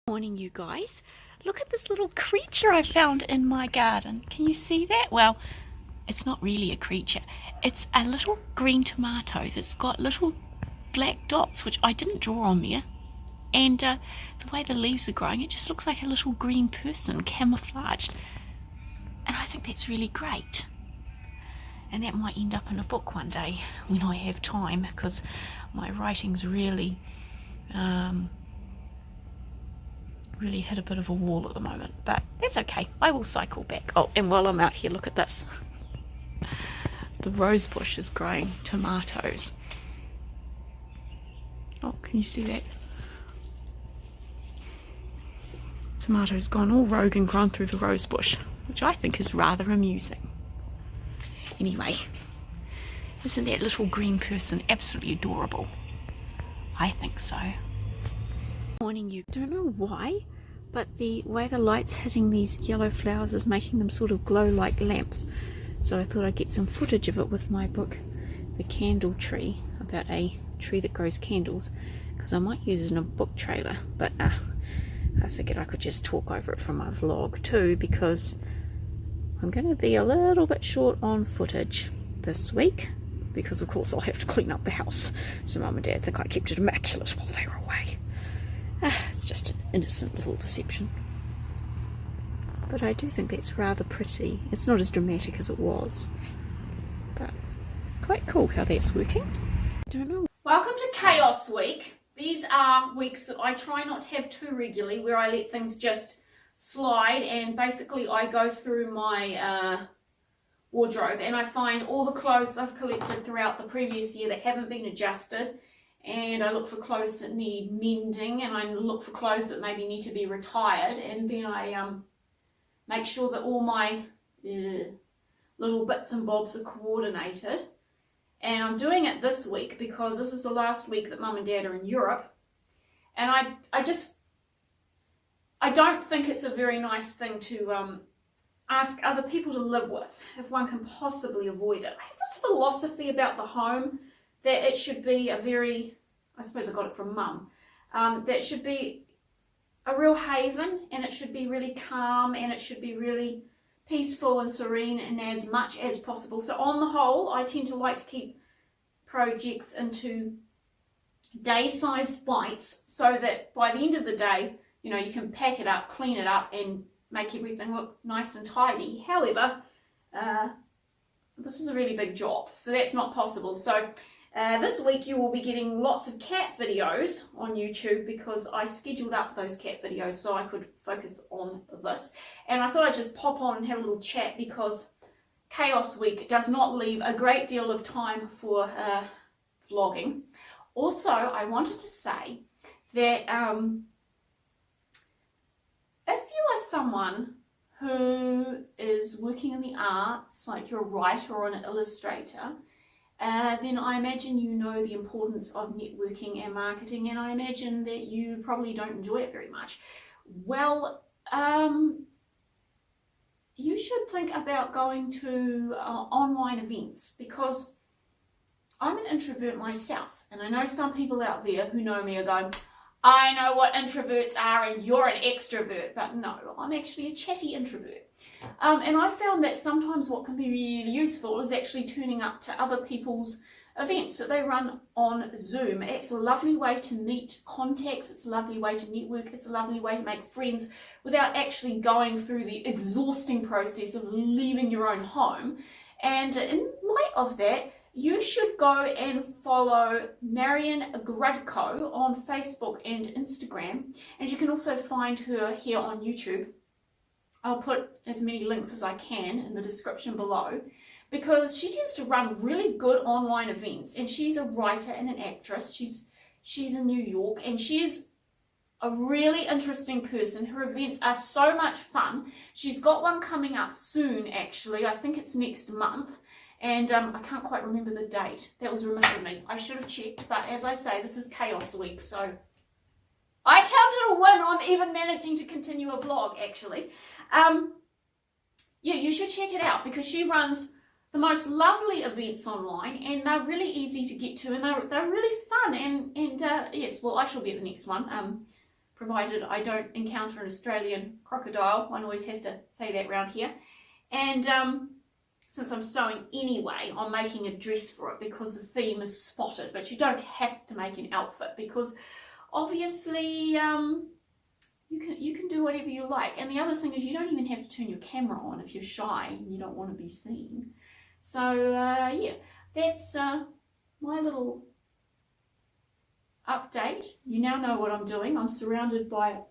Morning, you guys. Look at this little creature I found in my garden. Can you see that? Well, it's not really a creature. It's a little green tomato that's got little black dots, which I didn't draw on there. And the way the leaves are growing, it just looks like a little green person camouflaged. And I think that's really great. And that might end up in a book one day when I have time, because my writing's really hit a bit of a wall at the moment, but that's okay. I will cycle back. Oh, and while I'm out here, look at this. The rose bush is growing tomatoes. Oh, can you see that? Tomatoes gone all rogue and grown through the rose bush, which I think is rather amusing. Anyway, isn't that little green person absolutely adorable? I think so. Morning, you. Don't know why, but the way the light's hitting these yellow flowers is making them sort of glow like lamps. So I thought I'd get some footage of it with my book, The Candle Tree, about a tree that grows candles, because I might use it in a book trailer, but I figured I could just talk over it from my vlog too, because I'm going to be a little bit short on footage this week, because of course I'll have to clean up the house, so Mum and Dad think I kept it immaculate while they were away. It's just an innocent little deception. But I do think that's rather pretty. It's not as dramatic as it was, but quite cool how that's working. I don't know. Welcome to Chaos Week. These are weeks that I try not to have too regularly, where I let things just slide, and basically I go through my wardrobe and I find all the clothes I've collected throughout the previous year that haven't been adjusted. And I look for clothes that need mending, and I look for clothes that maybe need to be retired, and then I make sure that all my little bits and bobs are coordinated. And I'm doing it this week because this is the last week that Mum and Dad are in Europe, and I don't think it's a very nice thing to ask other people to live with if one can possibly avoid it. I have this philosophy about the home, that it should be a very, I suppose I got it from Mum, that it should be a real haven, and it should be really calm, and it should be really peaceful and serene, and as much as possible. So on the whole, I tend to like to keep projects into day-sized bites, so that by the end of the day, you know, you can pack it up, clean it up, and make everything look nice and tidy. However, this is a really big job, so that's not possible. So this week you will be getting lots of cat videos on YouTube, because I scheduled up those cat videos so I could focus on this. And I thought I'd just pop on and have a little chat, because Chaos Week does not leave a great deal of time for vlogging. Also, I wanted to say that if you are someone who is working in the arts, like you're a writer or an illustrator, then I imagine you know the importance of networking and marketing, and I imagine that you probably don't enjoy it very much. Well, you should think about going to online events, because I'm an introvert myself, and I know some people out there who know me are going, I know what introverts are and you're an extrovert, but no, I'm actually a chatty introvert. And I found that sometimes what can be really useful is actually turning up to other people's events that they run on Zoom. It's a lovely way to meet contacts, it's a lovely way to network, it's a lovely way to make friends without actually going through the exhausting process of leaving your own home. And in light of that, you should go and follow Marian Grudko on Facebook and Instagram, and you can also find her here on YouTube. I'll put as many links as I can in the description below, because she tends to run really good online events, and she's a writer and an actress. She's in New York, and she is a really interesting person. Her events are so much fun. She's got one coming up soon, actually. I think it's next month. And I can't quite remember the date. That was remiss of me. I should have checked, but as I say, this is Chaos Week, so I counted a win on even managing to continue a vlog, actually. Yeah, you should check it out, because she runs the most lovely events online, and they're really easy to get to, and they're really fun. And yes, well, I shall be at the next one. provided I don't encounter an Australian crocodile. One always has to say that round here. And since I'm sewing anyway, I'm making a dress for it because the theme is spotted, but you don't have to make an outfit because obviously you can do whatever you like. And the other thing is you don't even have to turn your camera on if you're shy and you don't want to be seen. So yeah, that's my little update. You now know what I'm doing. I'm surrounded by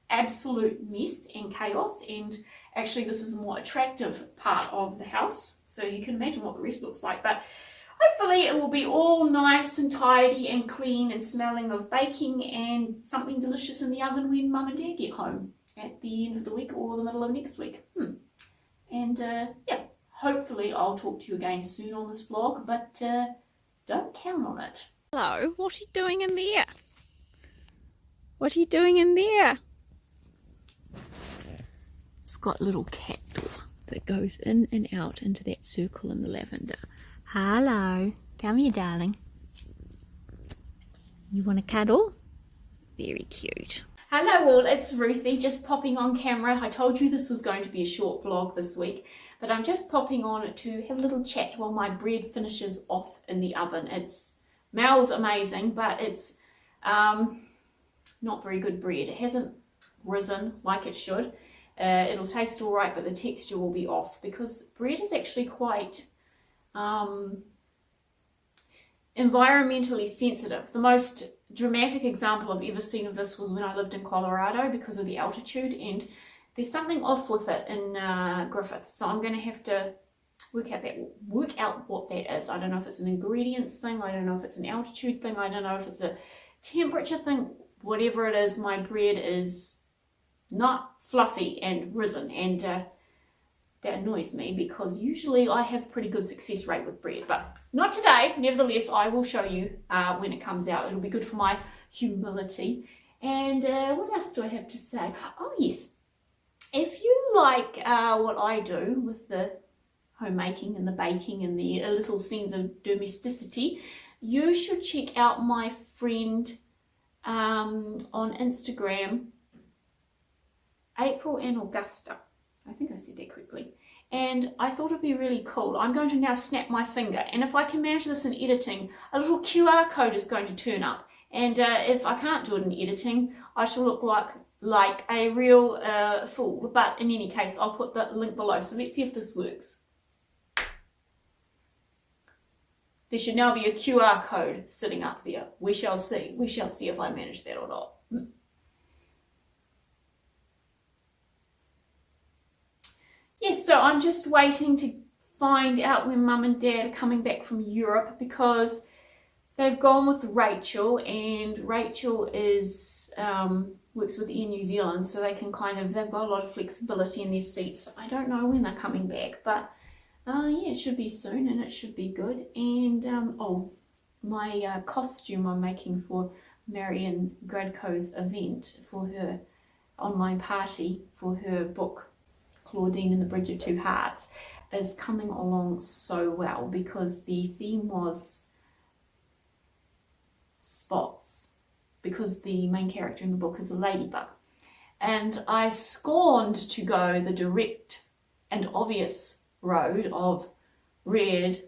absolute mess and chaos, and actually this is the more attractive part of the house, so you can imagine what the rest looks like. But hopefully it will be all nice and tidy and clean and smelling of baking and something delicious in the oven when Mum and Dad get home at the end of the week or the middle of next week. And yeah, hopefully I'll talk to you again soon on this vlog, but don't count on it. Hello, what are you doing in there? What are you doing in there? It's got a little cat door that goes in and out into that circle in the lavender. Hello, come here, darling. You want to cuddle? Very cute. Hello all, it's Ruthie, just popping on camera. I told you this was going to be a short vlog this week, but I'm just popping on to have a little chat while my bread finishes off in the oven. It smells amazing, but it's not very good bread. It hasn't risen like it should. It'll taste all right, but the texture will be off because bread is actually quite environmentally sensitive. The most dramatic example I've ever seen of this was when I lived in Colorado because of the altitude, and there's something off with it in Griffith, so I'm going to have to work out what that is. I don't know if it's an ingredients thing, I don't know if it's an altitude thing, I don't know if it's a temperature thing. Whatever it is, my bread is not fluffy and risen, and that annoys me because usually I have pretty good success rate with bread, but not today. Nevertheless, I will show you when it comes out. It'll be good for my humility. And what else do I have to say? Oh yes, if you like what I do with the homemaking and the baking and the little scenes of domesticity, you should check out my friend on Instagram, April and Augusta. I think I said that correctly. And I thought it'd be really cool. I'm going to now snap my finger, and if I can manage this in editing, a little QR code is going to turn up. And if I can't do it in editing, I shall look like a real fool. But in any case, I'll put the link below. So let's see if this works. There should now be a QR code sitting up there. We shall see. We shall see if I manage that or not. Yes, so I'm just waiting to find out when Mum and Dad are coming back from Europe because they've gone with Rachel, and Rachel is works with Air New Zealand, so they can they've got a lot of flexibility in their seats. So I don't know when they're coming back, but yeah, it should be soon and it should be good. And oh, my costume I'm making for Marian Grudko's event for her online party for her book Claudine and the Bridge of Two Hearts is coming along so well because the theme was spots, because the main character in the book is a ladybug, and I scorned to go the direct and obvious road of red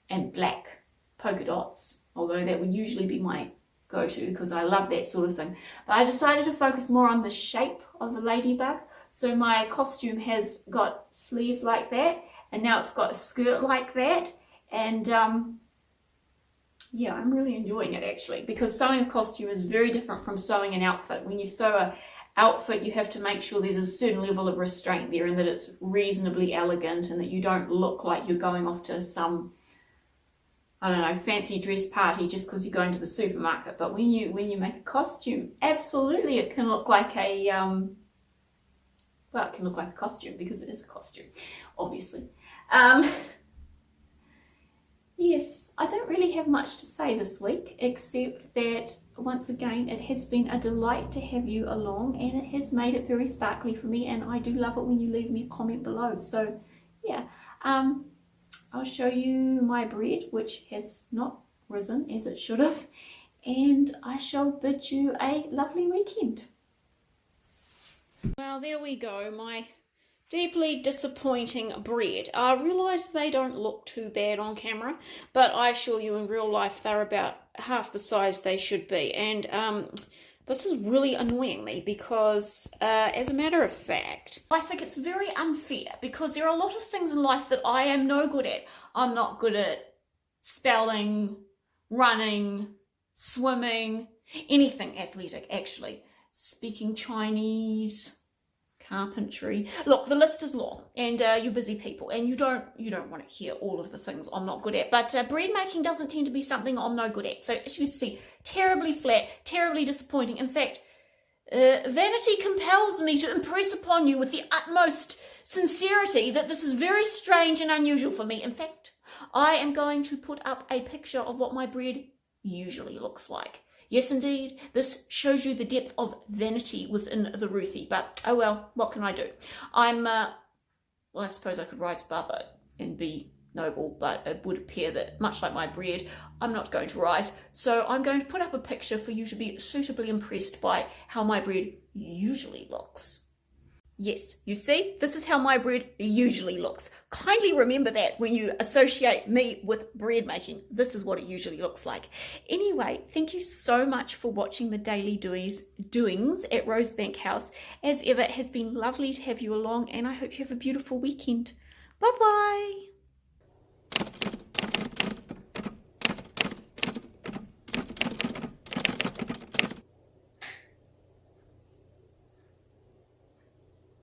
and black polka dots, although that would usually be my go-to because I love that sort of thing. But I decided to focus more on the shape of the ladybug. So my costume has got sleeves like that, and now it's got a skirt like that, and yeah, I'm really enjoying it actually, because sewing a costume is very different from sewing an outfit. When you sew an outfit, you have to make sure there's a certain level of restraint there and that it's reasonably elegant and that you don't look like you're going off to some, I don't know, fancy dress party just because you're going to the supermarket. But when you make a costume, absolutely it can look like a well, it can look like a costume because it is a costume, obviously. Yes, I don't really have much to say this week, except that once again it has been a delight to have you along, and it has made it very sparkly for me, and I do love it when you leave me a comment below. So yeah, I'll show you my bread, which has not risen as it should have, and I shall bid you a lovely weekend. Well, there we go, my deeply disappointing bread. I realise they don't look too bad on camera, but I assure you in real life they're about half the size they should be. And this is really annoying me because, as a matter of fact, I think it's very unfair because there are a lot of things in life that I am no good at. I'm not good at spelling, running, swimming, anything athletic actually. Speaking Chinese, carpentry. Look, the list is long, and you're busy people, and you don't want to hear all of the things I'm not good at. But bread making doesn't tend to be something I'm no good at. So as you see, terribly flat, terribly disappointing. In fact, vanity compels me to impress upon you with the utmost sincerity that this is very strange and unusual for me. In fact, I am going to put up a picture of what my bread usually looks like. Yes, indeed, this shows you the depth of vanity within the Ruthie, but oh well, what can I do? Well, I suppose I could rise above it and be noble, but it would appear that, much like my bread, I'm not going to rise. So I'm going to put up a picture for you to be suitably impressed by how my bread usually looks. Yes, you see, this is how my bread usually looks. Kindly remember that when you associate me with bread making. This is what it usually looks like. Anyway, thank you so much for watching the daily doings at Rosebank House. As ever, it has been lovely to have you along, and I hope you have a beautiful weekend. Bye-bye.